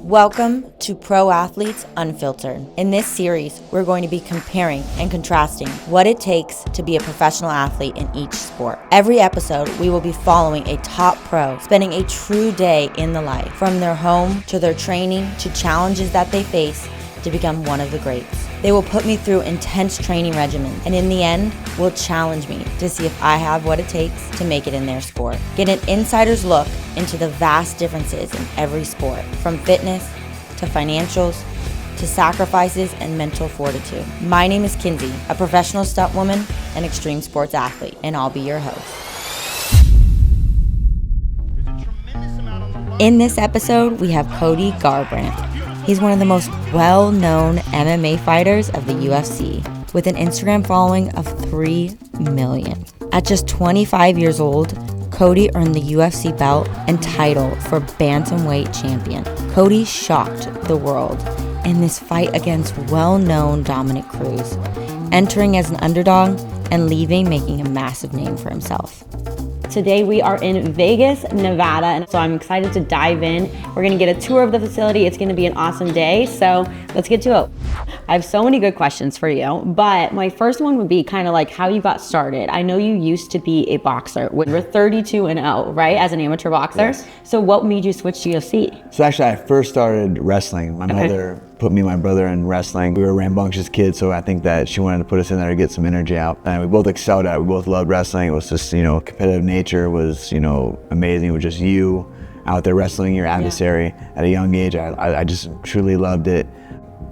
Welcome to Pro Athletes Unfiltered. In this series, we're going to be comparing and contrasting what it takes to be a professional athlete in each sport. Every episode, we will be following a top pro, spending a true day in the life, from their home to their training to challenges that they face to become one of the greats. They will put me through intense training regimens, and in the end, will challenge me to see if I have what it takes to make it in their sport. Get an insider's look into the vast differences in every sport, from fitness to financials to sacrifices and mental fortitude. My name is Kinsey, a professional stunt woman and extreme sports athlete, and I'll be your host. In this episode, we have Cody Garbrant. He's one of the most well-known MMA fighters of the UFC, with an Instagram following of 3 million. At just 25 years old, Cody earned the UFC belt and title for Bantamweight Champion. Cody shocked the world in this fight against well-known Dominic Cruz, entering as an underdog and leaving making a massive name for himself. Today we are in Vegas, Nevada, and so I'm excited to dive in. We're gonna get a tour of the facility. It's gonna be an awesome day, so let's get to it. I have so many good questions for you, but my first one would be kind of like how you got started. I know you used to be a boxer. You're 32-0, right, as an amateur boxer? Yes. So what made you switch to UFC? So actually, I first started wrestling. My mother put me and my brother in wrestling. We were rambunctious kids, so I think that she wanted to put us in there to get some energy out. And we both excelled at it. We both loved wrestling. It was just, competitive nature was, amazing. It was just you out there wrestling your adversary at a young age. I just truly loved it.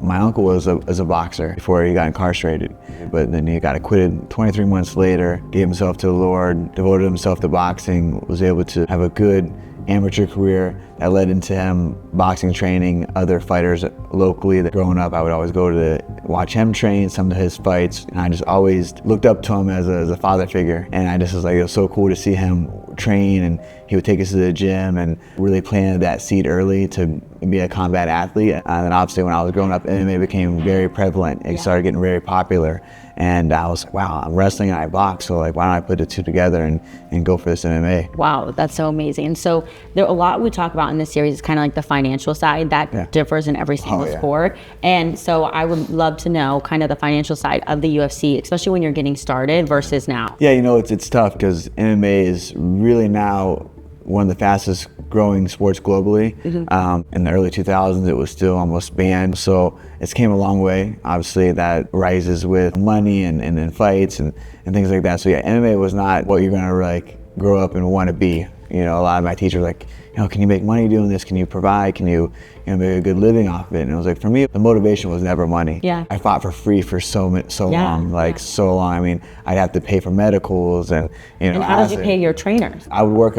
My uncle was a boxer before he got incarcerated, but then he got acquitted 23 months later, gave himself to the Lord, devoted himself to boxing, was able to have a good amateur career that led into him boxing training other fighters locally. Growing up, I would always go to watch him train some of his fights, and I just always looked up to him as a father figure. And I just was like, it was so cool to see him train, and he would take us to the gym and really planted that seed early to be a combat athlete. And then obviously when I was growing up, MMA became very prevalent. It started getting very popular. And I was like, wow, I'm wrestling and I box, so why don't I put the two together and go for this MMA? Wow, that's so amazing. And so there a lot we talk about in this series is kind of like the financial side that differs in every single sport. And so I would love to know kind of the financial side of the UFC, especially when you're getting started versus now. Yeah, it's tough because MMA is really now one of the fastest growing sports globally. In the early 2000s, it was still almost banned. So it's came a long way. Obviously that rises with money and fights and things like that. So yeah, MMA was not what you're gonna grow up and want to be. A lot of my teachers were like, can you make money doing this? Can you provide? Can you make a good living off of it? And it was like, for me, the motivation was never money. Yeah. I fought for free for so long, so long. I mean, I'd have to pay for medicals and, And how did you pay your trainers? I would work,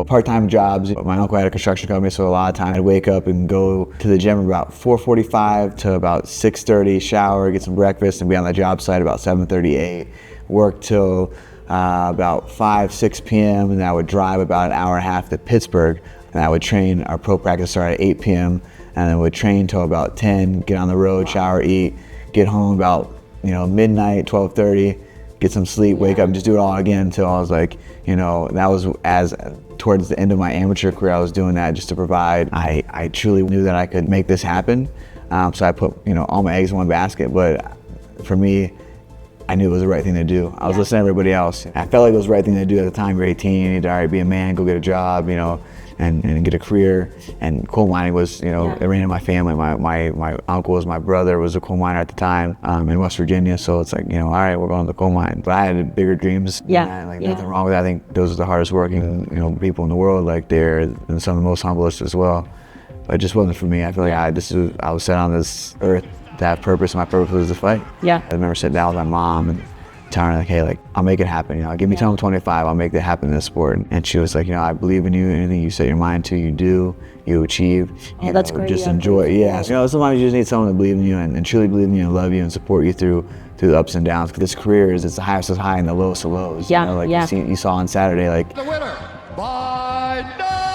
part-time jobs. My uncle had a construction company, so a lot of times I'd wake up and go to the gym about 4:45 to about 6:30, shower, get some breakfast, and be on the job site about 7:30, 8. Work till about 5, 6 p.m. and I would drive about an hour and a half to Pittsburgh, and I would train. Our pro practice started at 8 p.m. and then would train till about 10, get on the road, shower, eat, get home about midnight, 12:30, get some sleep, wake up, and just do it all again until I was like, that was as towards the end of my amateur career, I was doing that just to provide. I truly knew that I could make this happen, so I put all my eggs in one basket. But for me, I knew it was the right thing to do. I was listening to everybody else. I felt like it was the right thing to do at the time. You're 18, you need to be a man, go get a job, and get a career. And coal mining was, it ran in my family. My uncle my brother was a coal miner at the time in West Virginia. So it's like, all right, we're going to the coal mine. But I had bigger dreams. Nothing wrong with that. I think those are the hardest working, people in the world. They're some of the most humblest as well. But it just wasn't for me. I feel like I was set on this earth to have purpose, and my purpose was to fight. Yeah. I remember sitting down with my mom and telling her hey, I'll make it happen. Give me till I'm 25, I'll make that happen in this sport. And she was like, I believe in you. Anything you set your mind to, you do, you achieve. That's great. Just enjoy it. Yeah. Sometimes you just need someone to believe in you and truly believe in you and love you and support you through the ups and downs. Because this career it's the highest of high and the lowest of lows. You saw on Saturday, the winner by knockout.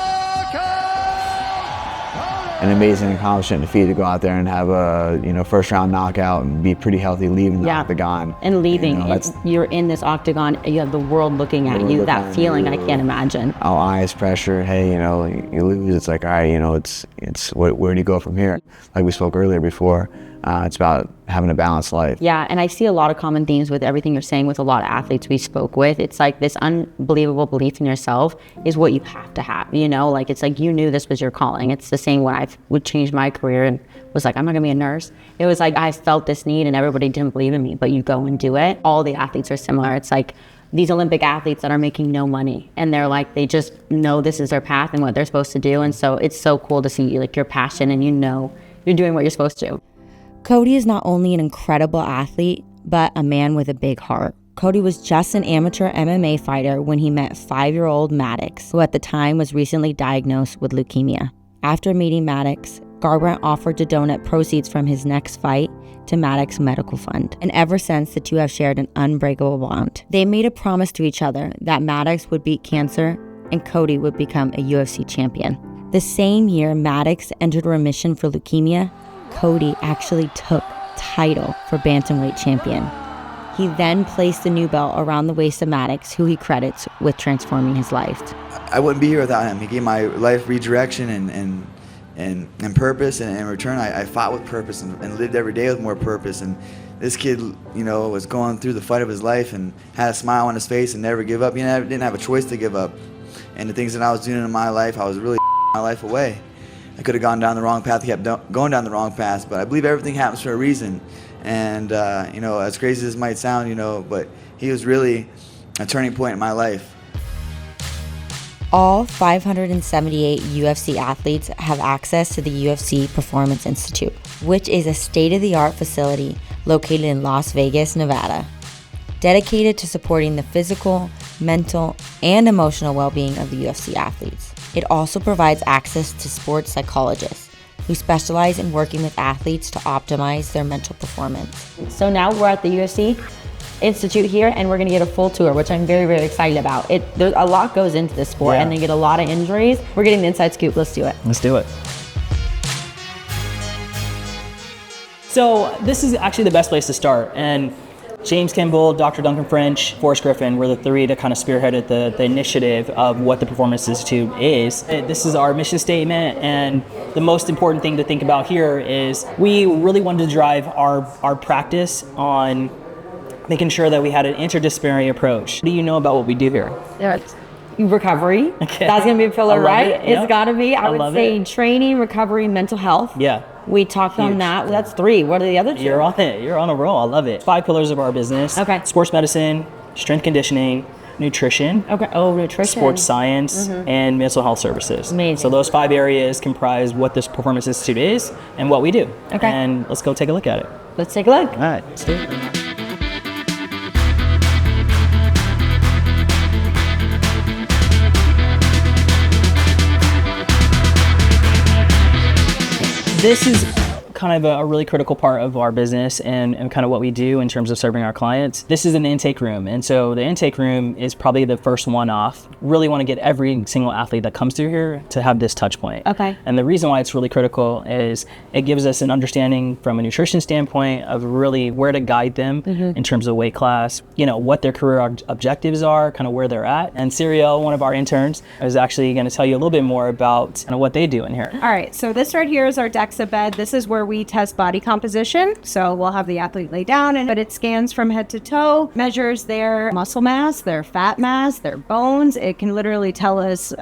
an amazing accomplishment and feat to go out there and have a, you know, first round knockout and be pretty healthy leaving the octagon. And leaving, you know, you're in this octagon, you have the world looking at you, that feeling I can't imagine. All eyes, pressure, hey, you know, you lose, it's like, all right, you know, it's where do you go from here? Like we spoke earlier before, it's about having a balanced life. Yeah, and I see a lot of common themes with everything you're saying with a lot of athletes we spoke with. It's like this unbelievable belief in yourself is what you have to have, you know? Like, it's like you knew this was your calling. It's the same when I would change my career and was like, I'm not gonna be a nurse. It was like I felt this need and everybody didn't believe in me, but you go and do it. All the athletes are similar. It's like these Olympic athletes that are making no money and they're like, they just know this is their path and what they're supposed to do. And so it's so cool to see like your passion and you know you're doing what you're supposed to. Cody is not only an incredible athlete, but a man with a big heart. Cody was just an amateur MMA fighter when he met 5-year-old Maddox, who at the time was recently diagnosed with leukemia. After meeting Maddox, Garbrandt offered to donate proceeds from his next fight to Maddox Medical Fund. And ever since, the two have shared an unbreakable bond. They made a promise to each other that Maddox would beat cancer and Cody would become a UFC champion. The same year Maddox entered remission for leukemia, Cody actually took title for Bantamweight champion. He then placed the new belt around the waist of Maddox, who he credits with transforming his life. I wouldn't be here without him. He gave my life redirection and purpose, and in return I fought with purpose and lived every day with more purpose. And this kid, you know, was going through the fight of his life and had a smile on his face and never give up. He didn't have a choice to give up. And the things that I was doing in my life, I was really my life away. I could have gone down the wrong path, kept going down the wrong path, but I believe everything happens for a reason. And, you know, as crazy as it might sound, you know, but he was really a turning point in my life. All 578 UFC athletes have access to the UFC Performance Institute, which is a state-of-the-art facility located in Las Vegas, Nevada, dedicated to supporting the physical, mental, and emotional well-being of the UFC athletes. It also provides access to sports psychologists who specialize in working with athletes to optimize their mental performance. So now we're at the UFC Institute here and we're gonna get a full tour, which I'm very, very excited about. There's a lot goes into this sport and they get a lot of injuries. We're getting the inside scoop, let's do it. Let's do it. So this is actually the best place to start. And James Kimball, Dr. Duncan French, Forrest Griffin were the three that kind of spearheaded the initiative of what the Performance Institute is. This is our mission statement, and the most important thing to think about here is we really wanted to drive our practice on making sure that we had an interdisciplinary approach. What do you know about what we do here? Recovery. Okay. That's gonna be a pillar, right? It. Yep. It's gotta be. I would say training, recovery, mental health. Yeah. We talked on that. That's 3. What are the other 2? You're on it. You're on a roll. I love it. 5 pillars of our business. Okay. Sports medicine, strength conditioning, nutrition. Okay. Oh, nutrition. Sports science, and mental health services. Amazing. So those 5 areas comprise what this Performance Institute is and what we do. Okay. And let's go take a look at it. Let's take a look. All right. Let's do it. This is kind of a really critical part of our business and kind of what we do in terms of serving our clients. This is an intake room, and so the intake room is probably the first one off. Really want to get every single athlete that comes through here to have this touch point. Okay. And the reason why it's really critical is it gives us an understanding from a nutrition standpoint of really where to guide them in terms of weight class, you know, what their career objectives are, kind of where they're at. And Serial, one of our interns, is actually going to tell you a little bit more about kind of what they do in here. All right, so this right here is our DEXA bed. This is where we test body composition. So we'll have the athlete lay down, but it scans from head to toe, measures their muscle mass, their fat mass, their bones. It can literally tell us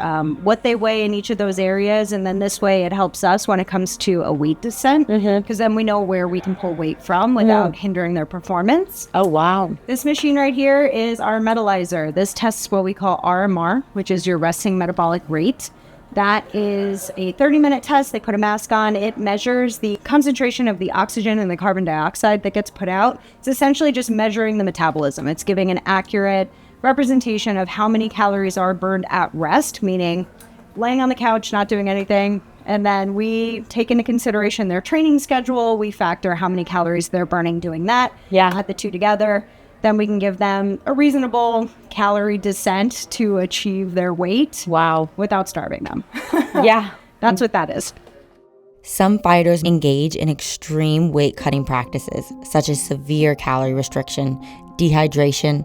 what they weigh in each of those areas. And then this way it helps us when it comes to a weight descent, because then we know where we can pull weight from without hindering their performance. Oh, wow. This machine right here is our metabolizer. This tests what we call RMR, which is your resting metabolic rate. That is a 30-minute test. They put a mask on. It measures the concentration of the oxygen and the carbon dioxide that gets put out. It's essentially just measuring the metabolism. It's giving an accurate representation of how many calories are burned at rest, meaning laying on the couch, not doing anything. And then we take into consideration their training schedule. We factor how many calories they're burning doing that. Add the two together. Then we can give them a reasonable calorie descent to achieve their weight. Wow. Without starving them. Yeah. That's what that is. Some fighters engage in extreme weight cutting practices, such as severe calorie restriction, dehydration,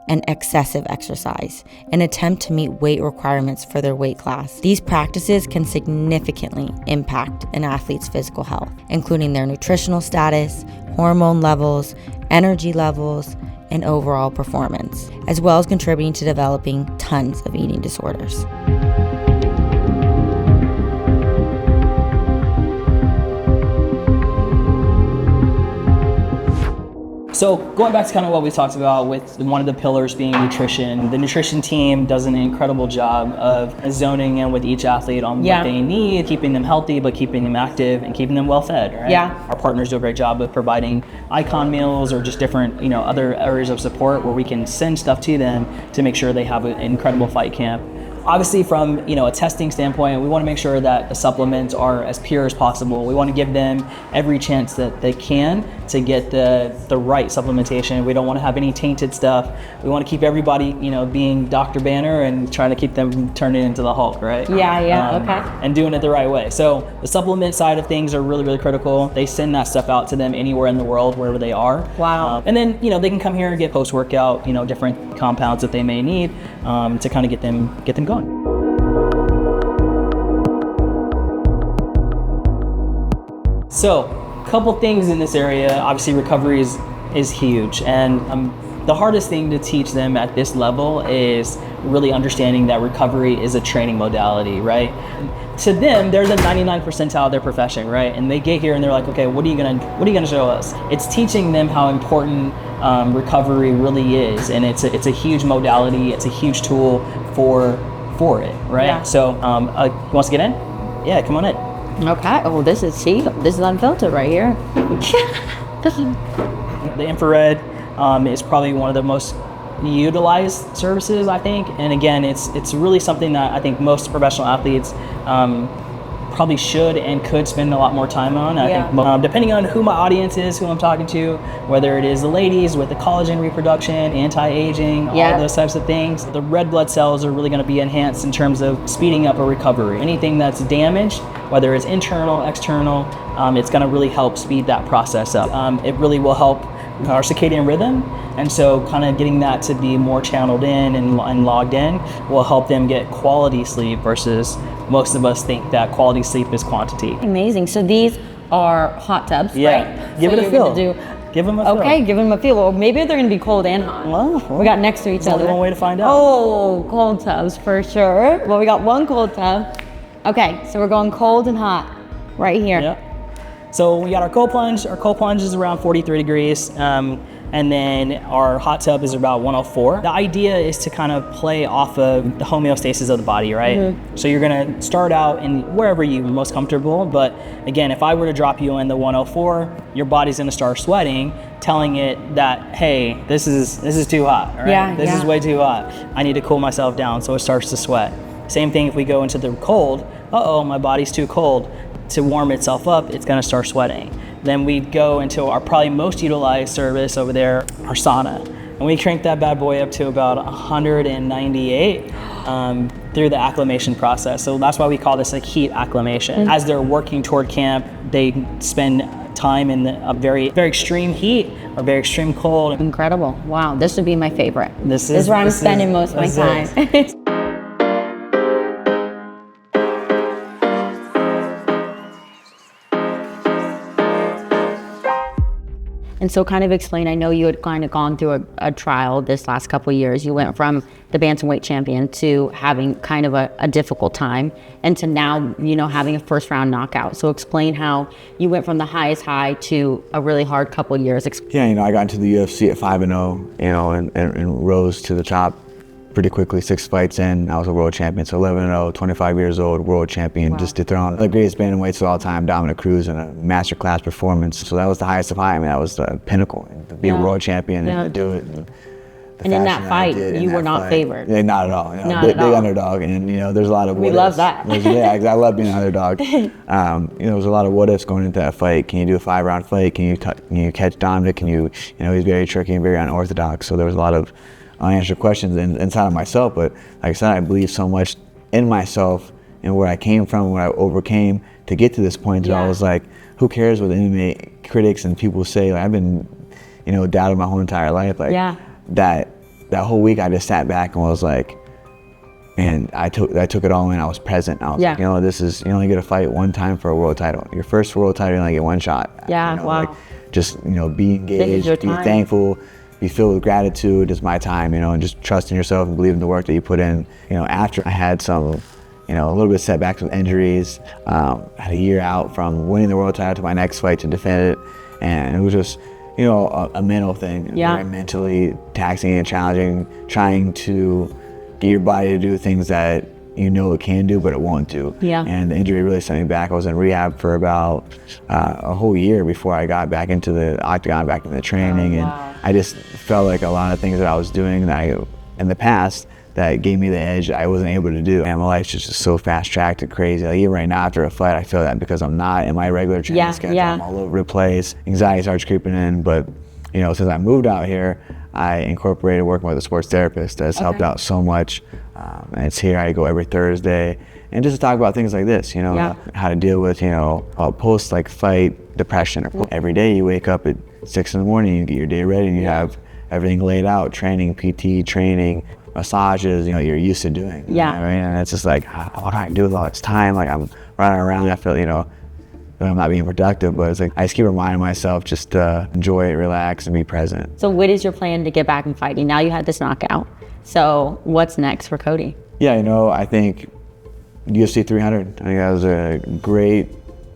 and excessive exercise, in an attempt to meet weight requirements for their weight class. These practices can significantly impact an athlete's physical health, including their nutritional status, hormone levels, energy levels, and overall performance, as well as contributing to developing tons of eating disorders. So going back to kind of what we talked about with one of the pillars being nutrition, the nutrition team does an incredible job of zoning in with each athlete on what they need, keeping them healthy, but keeping them active and keeping them well fed, right? Yeah. Our partners do a great job of providing icon meals or just different, other areas of support where we can send stuff to them to make sure they have an incredible fight camp. Obviously from, a testing standpoint, we want to make sure that the supplements are as pure as possible. We want to give them every chance that they can to get the right supplementation. We don't want to have any tainted stuff. We want to keep everybody, being Dr. Banner and trying to keep them turning into the Hulk, right? Yeah, okay. And doing it the right way. So the supplement side of things are really, really critical. They send that stuff out to them anywhere in the world, wherever they are. Wow. And then, they can come here and get post-workout, different compounds that they may need to kind of get them going. So, a couple things in this area. Obviously, recovery is huge, and the hardest thing to teach them at this level is really understanding that recovery is a training modality, right? To them, they're the 99th percentile of their profession, right? And they get here and they're like, okay, what are you gonna show us? It's teaching them how important recovery really is, and it's a huge modality. It's a huge tool for it, right? Yeah. So, who wants to get in? Yeah, come on in. Okay. Oh, this is unfiltered right here. The infrared is probably one of the most utilized services, I think. And again, it's really something that I think most professional athletes probably should and could spend a lot more time on. I think depending on who my audience is, who I'm talking to, whether it is the ladies with the collagen reproduction, anti-aging, all of those types of things, the red blood cells are really going to be enhanced in terms of speeding up a recovery. Anything that's damaged, whether it's internal, external, it's going to really help speed that process up. It really will help our circadian rhythm, and so kind of getting that to be more channeled in and logged in will help them get quality sleep versus most of us think that quality sleep is quantity. Amazing. So these are hot tubs, right? Give so it a feel. Give them a feel. Okay, give them a feel. Well, maybe they're going to be cold and hot. Well, we got next to each other. Only one way to find out. Oh, cold tubs for sure. Well, we got one cold tub. Okay, so we're going cold and hot right here. Yep. So we got our cold plunge. Our cold plunge is around 43 degrees. And then our hot tub is about 104. The idea is to kind of play off of the homeostasis of the body, right? Mm-hmm. So you're gonna start out in wherever you're most comfortable, but again, if I were to drop you in the 104, your body's gonna start sweating, telling it that, hey, this is too hot, right? This is way too hot. I need to cool myself down, so it starts to sweat. Same thing if we go into the cold, my body's too cold. To warm itself up, it's gonna start sweating. Then we go into our probably most utilized service over there, our sauna. And we crank that bad boy up to about 198 through the acclimation process. So that's why we call this a heat acclimation. Mm-hmm. As they're working toward camp, they spend time in a very, very extreme heat or very extreme cold. Incredible. Wow, this would be my favorite. This is where I'm spending most of my time. And so kind of explain, I know you had kind of gone through a trial this last couple of years. You went from the Bantamweight champion to having kind of a difficult time and to now, having a first round knockout. So explain how you went from the highest high to a really hard couple of years. Yeah, I got into the UFC at 5-0, and rose to the top pretty quickly. 6 fights in, I was a world champion. So 11-0, 25 years old, world champion. Wow. Just dethroned the greatest bantamweights of all time, Dominic Cruz, in a masterclass performance. So that was the highest of high. I mean, that was the pinnacle. To be a world champion and to do it. And in that fight, you were not favored. Yeah, not at all. Big underdog, and there's a lot of what ifs. We love that. I love being an underdog. There was a lot of what ifs going into that fight. Can you do a 5-round fight? Can you catch Dominic? Can you, he's very tricky and very unorthodox. So there was a lot of unanswered questions inside of myself, but like I said, I believe so much in myself and where I came from, what I overcame to get to this point. That I was like, who cares what the MMA critics and people say? Like, I've been, you know, doubted my whole entire life. Like that whole week, I just sat back and was like, and I took it all in. I was present. I was like, you know, this is, you only get to fight one time for a world title. Your first world title, you only get one shot. Yeah, you know, wow. Like, just, you know, be engaged, be thankful, be filled with gratitude. It's my time, you know, and just trust in yourself and believe in the work that you put in. You know, after I had some, you know, a little bit of setbacks with injuries, had a year out from winning the world title to my next fight to defend it, and it was just, you know, a mental thing. Very mentally taxing and challenging, trying to get your body to do things that you know it can do, but it won't do. And the injury really set me back. I was in rehab for about a whole year before I got back into the octagon, back into the training, and I just felt like a lot of things that I was doing that in the past that gave me the edge I wasn't able to do. And my life's just so fast-tracked and crazy. Like, even right now after a fight, I feel that because I'm not in my regular training schedule. I'm all over the place. Anxiety starts creeping in, but you know, since I moved out here, I incorporated working with a sports therapist that's helped out so much. And it's here. I go every Thursday, and just to talk about things like this, you know, how to deal with, you know, post like fight depression. Every day you wake up at 6 in the morning, you get your day ready, and you have everything laid out: training, PT training, massages. You know, you're used to doing. You know what I mean? And it's just like, what do I do with all this time? Like, I'm running around. I feel, you know, I'm not being productive, but it's like I just keep reminding myself just to enjoy it, relax, and be present. So what is your plan to get back in fighting? Now you had this knockout. So what's next for Cody? Yeah, you know, I think UFC 300. I think that was a great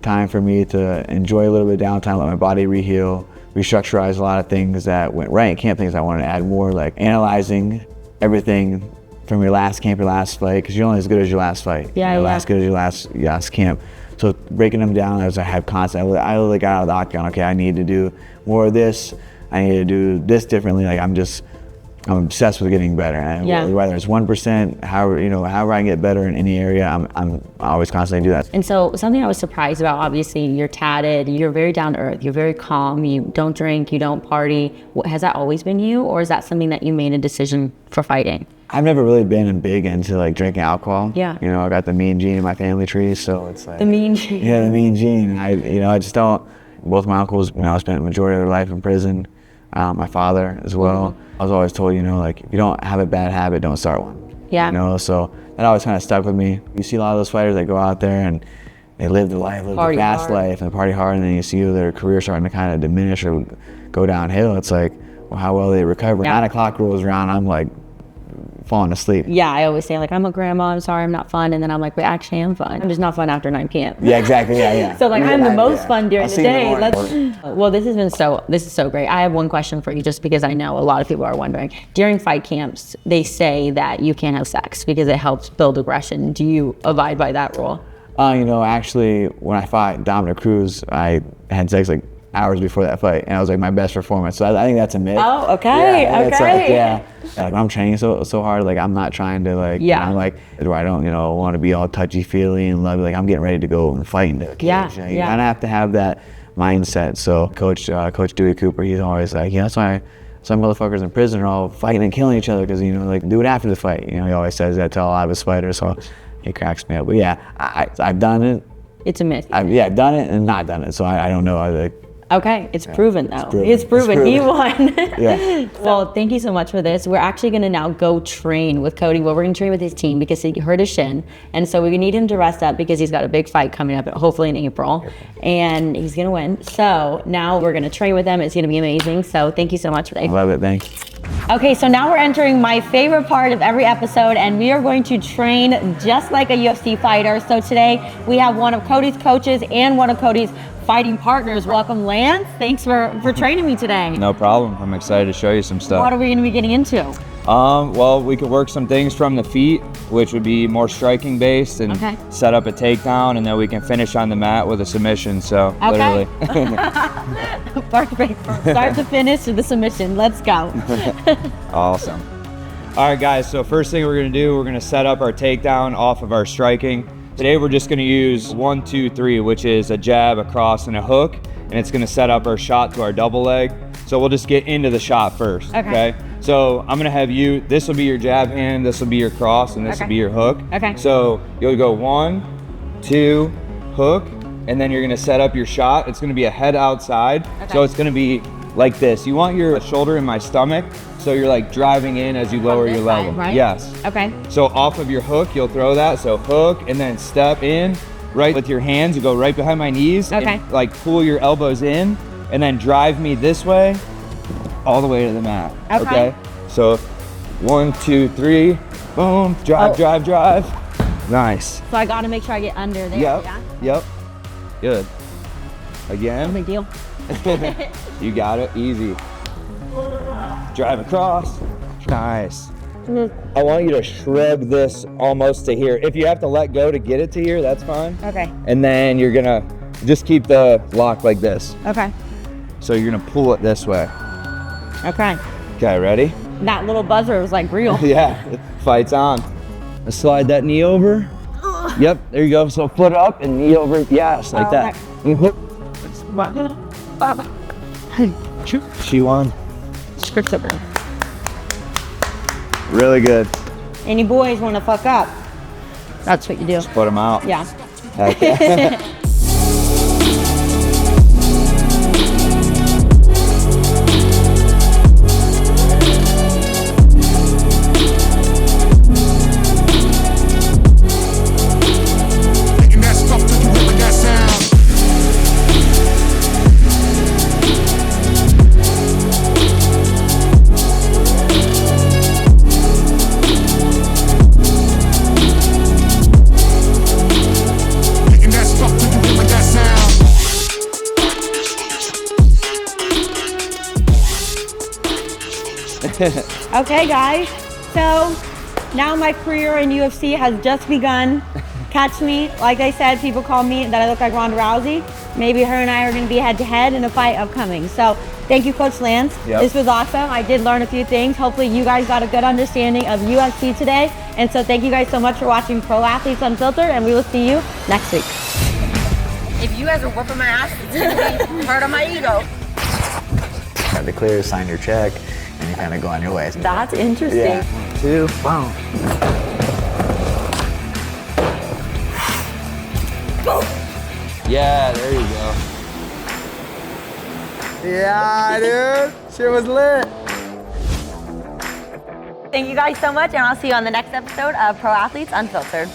time for me to enjoy a little bit of downtime, let my body reheal, restructurize a lot of things that went right in camp, things I wanted to add more, like analyzing everything from your last camp, your last fight, because you're only as good as your last fight. Last good as your last camp. So breaking them down as I have constant, I literally got out of the octagon, okay, I need to do more of this, I need to do this differently. Like, I'm obsessed with getting better. And whether it's 1%, however I can get better in any area, I always constantly do that. And so something I was surprised about, obviously you're tatted, you're very down to earth, you're very calm, you don't drink, you don't party. Has that always been you, or is that something that you made a decision for fighting? I've never really been big into like drinking alcohol. Yeah. You know, I got the mean gene in my family tree, so it's like. The mean gene. Yeah, the mean gene. I just don't. Both my uncles, you know, spent the majority of their life in prison. My father as well. I was always told, you know, like, if you don't have a bad habit, don't start one. Yeah. You know, so that always kind of stuck with me. You see a lot of those fighters that go out there and they live the life, live the fast life, and party hard, and then you see their career starting to kind of diminish or go downhill. It's like, well, how well they recover. 9 o'clock rolls around, I'm like falling asleep. Yeah, I always say, like, I'm a grandma, I'm sorry I'm not fun, and then I'm like, wait, actually I'm fun. I'm just not fun after 9 p.m. Yeah, exactly, yeah. So like, I'm the most fun during the day. Well, this is so great. I have one question for you, just because I know a lot of people are wondering. During fight camps, they say that you can't have sex because it helps build aggression. Do you abide by that rule? You know, actually, when I fought Dominic Cruz, I had sex like hours before that fight, and it was like my best performance. So I think that's a myth. Oh, okay, okay. Like, I'm training so hard. Like, I'm not trying to like. I'm like, where I don't, you know, want to be all touchy feely and lovey. Like, I'm getting ready to go and fight in the cage. You kind of have to have that mindset. So Coach Dewey Cooper, he's always like, that's why some motherfuckers in prison are all fighting and killing each other, because, you know, like, do it after the fight. You know, he always says that to a lot of his fighters. So he cracks me up. But yeah, I've done it. It's a myth. I've done it and not done it. So I don't know. Okay, it's proven though. It's proven. He won. Well, thank you so much for this. We're actually going to now go train with Cody. Well, we're going to train with his team because he hurt his shin. And so we need him to rest up because he's got a big fight coming up, hopefully in April. And he's going to win. So now we're going to train with him. It's going to be amazing. So thank you so much for that. I love it. Thanks. Okay, so now we're entering my favorite part of every episode, and we are going to train just like a UFC fighter. So today we have one of Cody's coaches and one of Cody's fighting partners. Welcome, Lance. Thanks for training me today. No problem. I'm excited to show you some stuff. What are we going to be getting into? Well, we could work some things from the feet, which would be more striking based, and set up a takedown, and then we can finish on the mat with a submission. So literally. Perfect. From start to finish to the submission. Let's go. Awesome. All right, guys. So first thing we're going to do, we're going to set up our takedown off of our striking. Today we're just going to use 1, 2, 3, which is a jab, a cross, and a hook, and it's going to set up our shot to our double leg. So we'll just get into the shot first. Okay. So I'm gonna have you, this will be your jab hand, this will be your cross, and this will be your hook. Okay. So you'll go 1, 2, hook, and then you're gonna set up your shot. It's gonna be a head outside. Okay. So it's gonna be like this. You want your shoulder in my stomach, so you're like driving in as you lower your level. Side, right? Yes. Okay. So off of your hook, you'll throw that. So hook, and then step in, right with your hands, you go right behind my knees. Okay. And like pull your elbows in, and then drive me this way, all the way to the mat. Okay. So 1, 2, 3, boom, drive, drive, drive. Nice. So I gotta make sure I get under there. Yep. Yeah? Yep. Good. No Again. big deal. You got it. Easy. Drive across. Nice. I want you to shrug this almost to here. If you have to let go to get it to here, that's fine. Okay. And then you're gonna just keep the lock like this. Okay. So you're gonna pull it this way. Okay. Okay, ready? That little buzzer was like real. Yeah, fight's on. Let's slide that knee over. Yep, there you go. So foot up and knee over. Yes, like that. She won. Scripts over. Really good. Any boys want to fuck up? That's what you do. Put them out. Yeah. Okay. Okay, guys. So now my career in UFC has just begun. Catch me. Like I said, people call me that I look like Ronda Rousey. Maybe her and I are going to be head to head in a fight upcoming. So thank you, Coach Lance. Yep. This was awesome. I did learn a few things. Hopefully you guys got a good understanding of UFC today. And so thank you guys so much for watching Pro Athletes Unfiltered, and we will see you next week. If you guys are whooping my ass, it's gonna be hurt on my ego. Got to clear, sign your check, and you kind of go on your way. That's interesting. Yeah. 2, boom. Yeah, there you go. Yeah, dude. Shit was lit. Thank you guys so much, and I'll see you on the next episode of Pro Athletes Unfiltered.